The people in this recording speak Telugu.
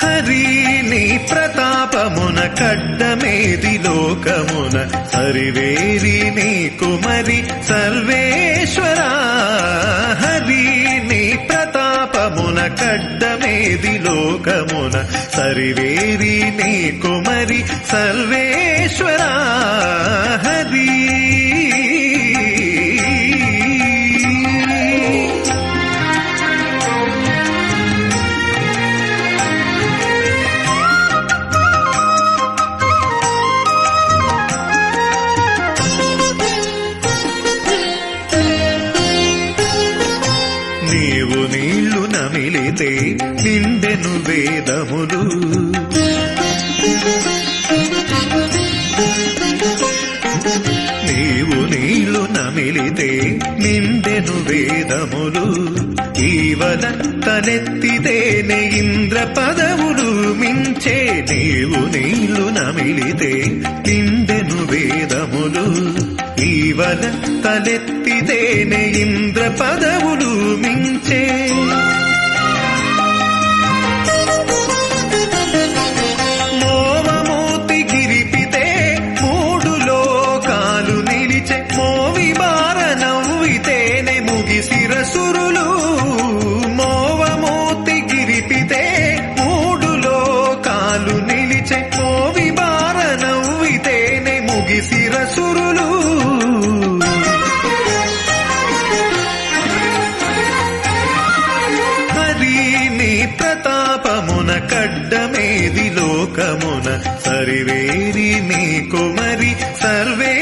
హరి నీ ప్రతాపమున కడ్డమేది లోకమున సరివేరి నీ కుమరి సర్వేశ్వరా. హరి నీ ప్రతాపమున కడ్డమేది లోకమున సరివేరి నీ కుమరి సర్వేశ్వరా. హరి నీవు నీళ్లు నమిలితే నిండెను వేదములు. నీవు నీళ్లు నమిలితే నిండెను వేదములు. ఈవల తలెత్తితేనే ఇంద్ర పదవులు మించే. నీవు నీళ్లు నమిలితే నిండెను వేదములు. ఈవల తలెత్తితేనే ఇంద్ర పదవులు మించే. మోవమూర్తి గిరిపితే మూడు లోకాలు నిలిచే. మోవి బార నవ్వితేనే ముగిసిరసురులు. మోవమూర్తి గిరిపితే మూడు లోకాలు నిలిచే. మోవి బార నవ్వితేనే ముగిసిరసురులు. ప్రతాపమున కడ్డమేది లోకమున సరివేరి నీ కుమరి సర్వే